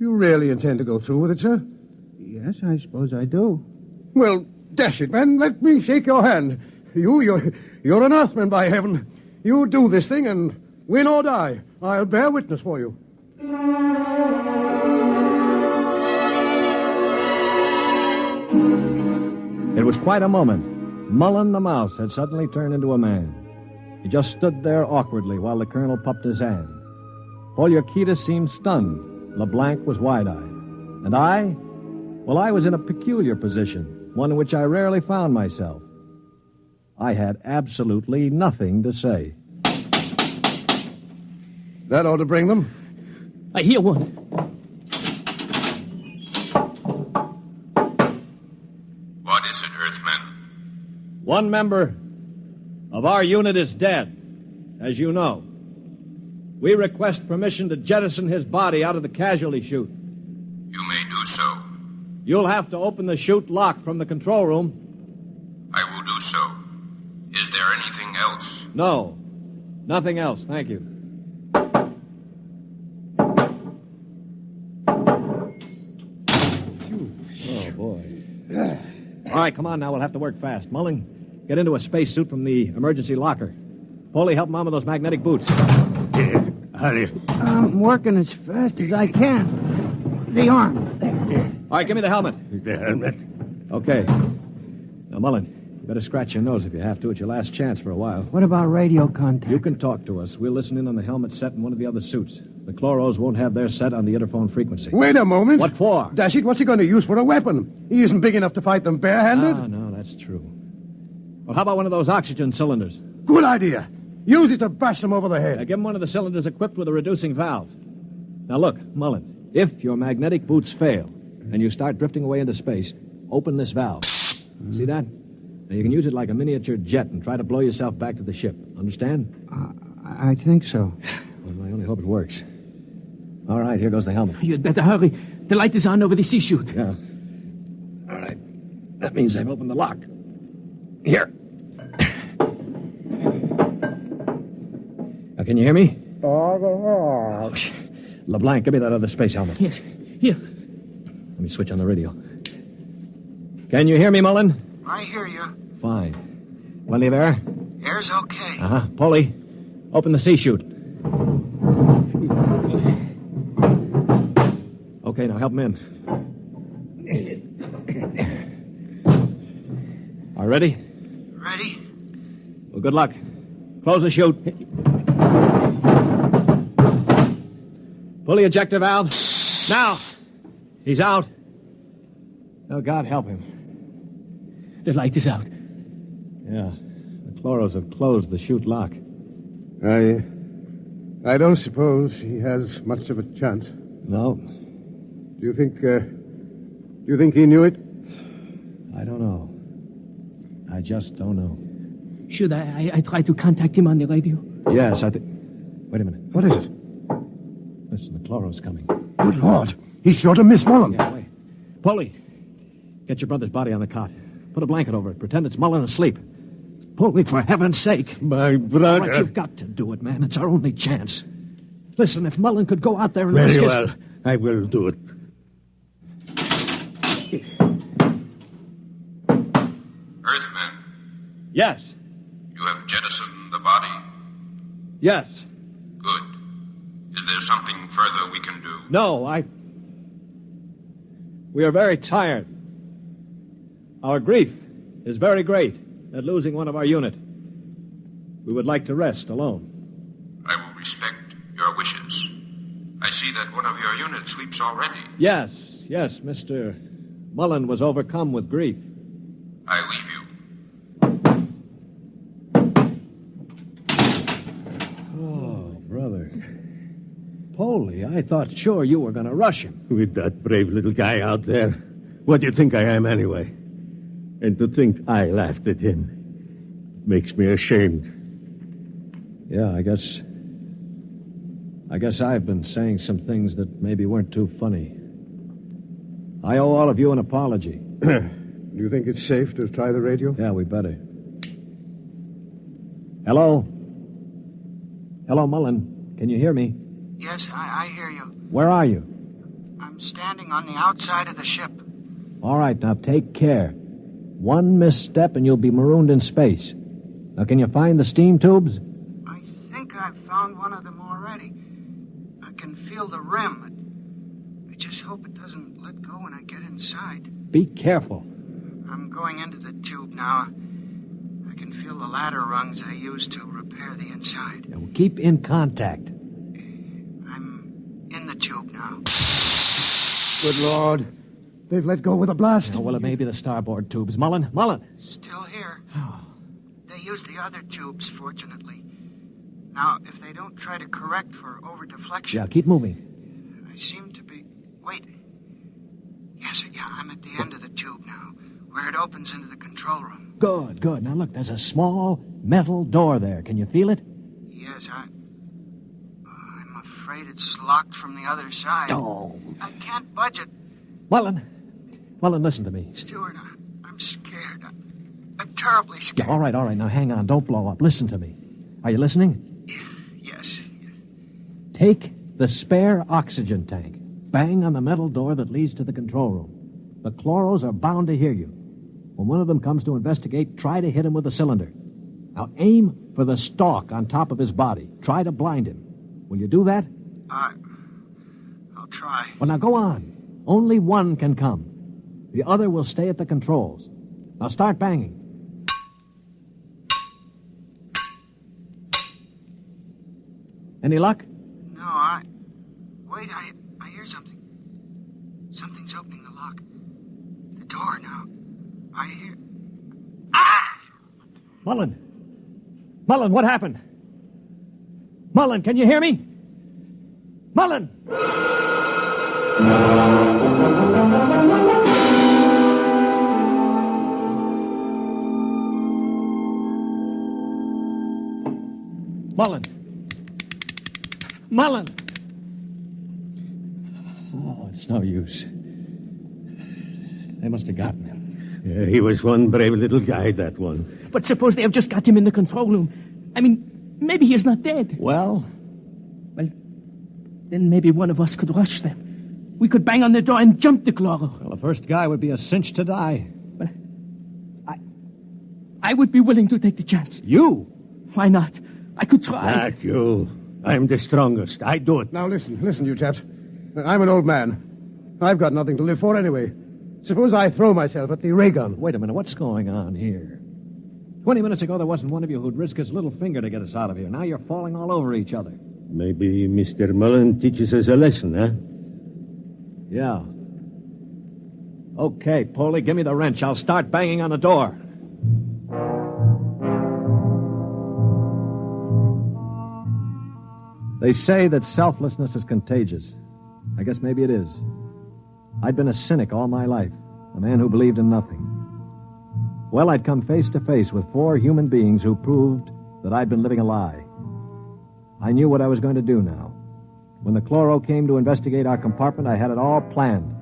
You really intend to go through with it, sir? Yes, I suppose I do. Well, dash it, man. Let me shake your hand. You're an Earthman, by heaven. You do this thing and win or die. I'll bear witness for you. It was quite a moment. Mullen the mouse had suddenly turned into a man. He just stood there awkwardly while the colonel puffed his hand. Poliorcetes seemed stunned. LeBlanc was wide-eyed. And I? Well, I was in a peculiar position, one in which I rarely found myself. I had absolutely nothing to say. That ought to bring them. I hear one. What is it, Earthman? One member of our unit is dead, as you know. We request permission to jettison his body out of the casualty chute. You may do so. You'll have to open the chute lock from the control room. I will do so. Is there anything else? No, nothing else, thank you. Oh, boy. All right, come on now, we'll have to work fast. Mullen, get into a spacesuit from the emergency locker. Polly, help Mom with those magnetic boots. Hurry. I'm working as fast as I can. The arm, there. All right, give me the helmet. The helmet? Okay. Now, Mullen, you better scratch your nose if you have to. It's your last chance for a while. What about radio contact? You can talk to us. We'll listen in on the helmet set in one of the other suits. The chloros won't have their set on the interphone frequency. Wait a moment. What for? Dash it, what's he going to use for a weapon? He isn't big enough to fight them barehanded. Ah, no, that's true. Well, how about one of those oxygen cylinders? Good idea. Use it to bash them over the head. Now, give him one of the cylinders equipped with a reducing valve. Now, look, Mullen, if your magnetic boots fail and you start drifting away into space, open this valve. See that? Now, you can use it like a miniature jet and try to blow yourself back to the ship. Understand? I think so. Well, I only hope it works. All right, here goes the helmet. You'd better hurry. The light is on over the C-Chute. Yeah. All right. That means they've opened the lock. Here. Now, can you hear me? LeBlanc, give me that other space helmet. Yes, here. Let me switch on the radio. Can you hear me, Mullen? I hear you. Fine. Plenty of air? Air's okay. Uh-huh. Polly, open the C-Chute. Okay, now help him in. All ready? Ready? Well, good luck. Close the chute. Pull the ejector valve. Now! He's out. Oh, God help him. The light is out. Yeah. The chloros have closed the chute lock. I don't suppose he has much of a chance. No. Do you think he knew it? I don't know. I just don't know. Should I try to contact him on the radio? Yes, I think... Wait a minute. What is it? Listen, the chloro's coming. Good Lord. He's sure to miss Mullen. Yeah, wait. Polly, get your brother's body on the cot. Put a blanket over it. Pretend it's Mullen asleep. Polly, for heaven's sake. My brother. All right, you've got to do it, man. It's our only chance. Listen, if Mullen could go out there and Very risk well. I will do it. Earthman, Yes. you have jettisoned the body. Yes. Good. Is there something further we can do? No, We are very tired. Our grief is very great at losing one of our unit. We would like to rest alone. I will respect your wishes. I see that one of your units sleeps already. Yes, Mr. Mullen was overcome with grief. I leave you. Oh, brother. Polly, I thought sure you were going to rush him. With that brave little guy out there. What do you think I am, anyway? And to think I laughed at him makes me ashamed. Yeah, I guess I've been saying some things that maybe weren't too funny. I owe all of you an apology. Do you think it's safe to try the radio? Yeah, we better. Hello? Hello, Mullen. Can you hear me? Yes, I hear you. Where are you? I'm standing on the outside of the ship. All right, now take care. One misstep and you'll be marooned in space. Now, can you find the steam tubes? I think I've found one of them already. I can feel the rim. I just hope it doesn't let go when I get inside. Be careful. I'm going into the tube now. I can feel the ladder rungs they use to repair the inside. Now, keep in contact. I'm in the tube now. Good Lord. They've let go with a blast. Oh, well, it may be the starboard tubes. Mullen! Mullen! Still here. They use the other tubes, fortunately. Now, if they don't try to correct for over-deflection... Yeah, keep moving. I seem to be... Wait. Yes, yeah, I'm at the end of the tube now, where it opens into the control room. Good, good. Now, look, there's a small metal door there. Can you feel it? Yes, I'm afraid it's locked from the other side. Oh. I can't budge it. Mullen, listen to me. Stewart, I'm scared. I'm terribly scared. Yeah, all right. Now, hang on. Don't blow up. Listen to me. Are you listening? Yes. Take the spare oxygen tank. Bang on the metal door that leads to the control room. The chloros are bound to hear you. When one of them comes to investigate, try to hit him with a cylinder. Now, aim for the stalk on top of his body. Try to blind him. Will you do that? I'll try. Well, now, go on. Only one can come. The other will stay at the controls. Now, start banging. Any luck? No, Wait, I hear something. Something's opening the lock. The door now. I hear... Ah! Mullen, what happened? Mullen, can you hear me? Mullen! Mullen! Oh, it's no use. They must have gotten him. Yeah, he was one brave little guy, that one. But suppose they have just got him in the control room. I mean, maybe he's not dead. Well, then maybe one of us could rush them. We could bang on the door and jump the chloro. well, the first guy would be a cinch to die. But I would be willing to take the chance. You? Why not? I could try. Not you. I'm the strongest. I do it. Now listen, you chaps. I'm an old man. I've got nothing to live for anyway. Suppose I throw myself at the ray gun. Wait a minute, what's going on here? 20 minutes ago, there wasn't one of you who'd risk his little finger to get us out of here. Now you're falling all over each other. Maybe Mr. Mullen teaches us a lesson, huh? Yeah. Okay, Polly, give me the wrench. I'll start banging on the door. They say that selflessness is contagious. I guess maybe it is. I'd been a cynic all my life, a man who believed in nothing. Well, I'd come face to face with 4 human beings who proved that I'd been living a lie. I knew what I was going to do now. When the chloro came to investigate our compartment, I had it all planned.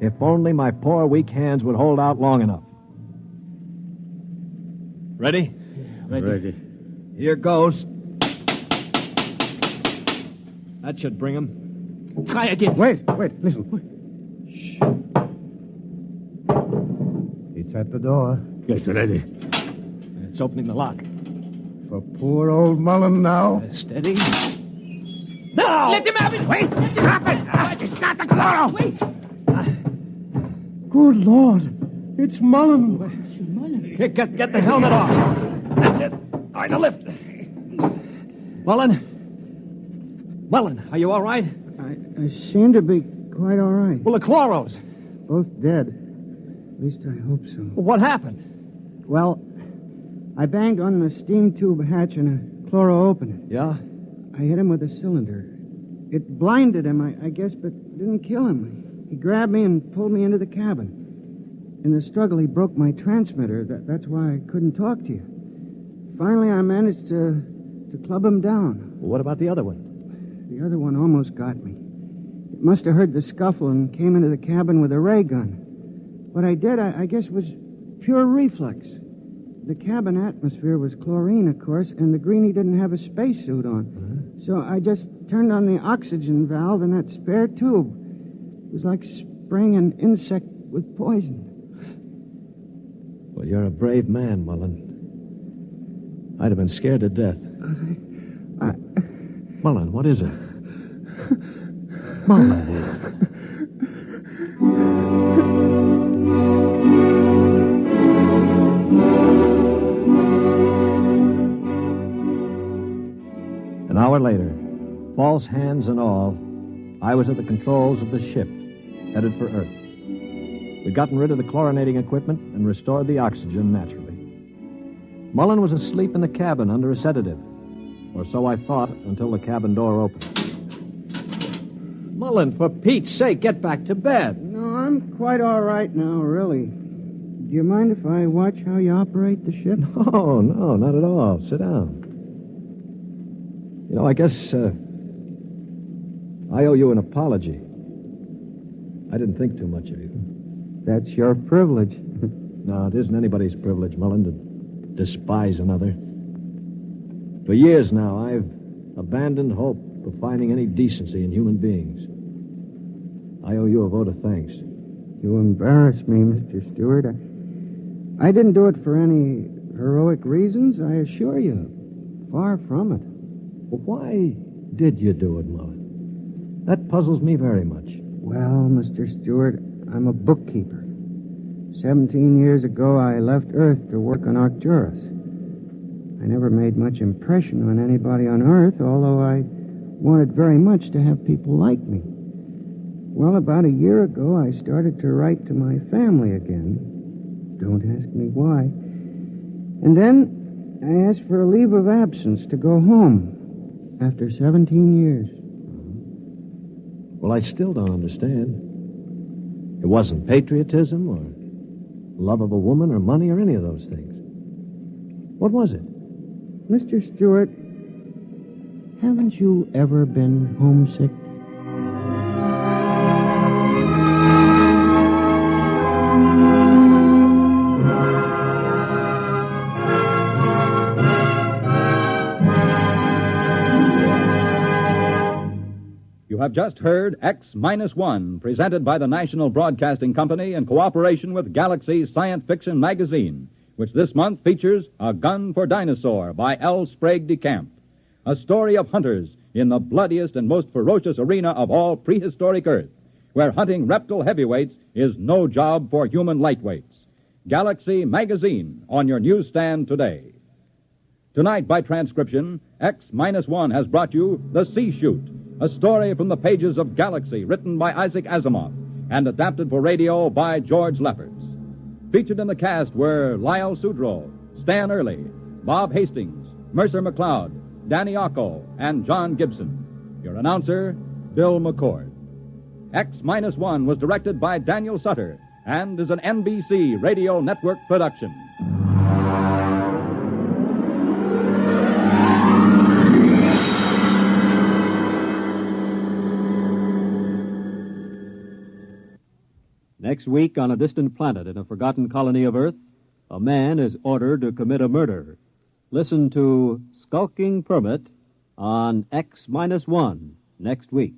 If only my poor, weak hands would hold out long enough. Ready? Ready. Here goes. That should bring him. Try again. Wait, listen. Shh. It's at the door. Get ready. It's opening the lock. For poor old Mullen now. Steady. No! Let him have it! Wait! Stop it! It's not the chloro! Wait! Good Lord. It's Mullen. Here, get the helmet off. That's it. All right, now lift. Mullen, are you all right? I seem to be quite all right. Well, the chloros. Both dead. At least I hope so. Well, what happened? Well, I banged on the steam tube hatch and a chloro opened it. Yeah? I hit him with a cylinder. It blinded him, I guess, but didn't kill him. He grabbed me and pulled me into the cabin. In the struggle, he broke my transmitter. That's why I couldn't talk to you. Finally, I managed to club him down. Well, what about the other one? The other one almost got me. It must have heard the scuffle and came into the cabin with a ray gun. What I did, I guess, was pure reflex. The cabin atmosphere was chlorine, of course, and the greenie didn't have a spacesuit on. So I just turned on the oxygen valve in that spare tube. was like spraying an insect with poison. Well, you're a brave man, Mullen. I'd have been scared to death. Mullen, what is it? Mullen. An hour later, false hands and all, I was at the controls of the ship, headed for Earth. We'd gotten rid of the chlorinating equipment and restored the oxygen naturally. Mullen was asleep in the cabin under a sedative, or so I thought until the cabin door opened. Mullen, for Pete's sake, get back to bed. No, I'm quite all right now, really. Do you mind if I watch how you operate the ship? No, not at all. Sit down. You know, I guess I owe you an apology. I didn't think too much of you. That's your privilege. No, it isn't anybody's privilege, Mullen, to despise another. For years now, I've abandoned hope of finding any decency in human beings. I owe you a vote of thanks. You embarrass me, Mr. Stewart. I didn't do it for any heroic reasons, I assure you. Far from it. Well, why did you do it, Mullen? That puzzles me very much. Well, Mr. Stewart, I'm a bookkeeper. 17 years ago, I left Earth to work on Arcturus. I never made much impression on anybody on Earth, although I wanted very much to have people like me. Well, about a year ago, I started to write to my family again. Don't ask me why. And then I asked for a leave of absence to go home after 17 years. Well, I still don't understand. It wasn't patriotism or love of a woman or money or any of those things. What was it? Mr. Stewart, haven't you ever been homesick? You have just heard X-1, presented by the National Broadcasting Company in cooperation with Galaxy's science fiction magazine, which this month features A Gun for Dinosaur by L. Sprague de Camp, a story of hunters in the bloodiest and most ferocious arena of all prehistoric Earth, where hunting reptile heavyweights is no job for human lightweights. Galaxy Magazine on your newsstand today. Tonight, by transcription, X-1 has brought you The C-Chute, a story from the pages of Galaxy, written by Isaac Asimov and adapted for radio by George Lefferts. Featured in the cast were Lyle Sudrow, Stan Early, Bob Hastings, Mercer McLeod, Danny Ocko, and John Gibson. Your announcer, Bill McCord. X-1 was directed by Daniel Sutter and is an NBC Radio Network production. Next week, on a distant planet in a forgotten colony of Earth, a man is ordered to commit a murder. Listen to Skulking Permit on X-1 next week.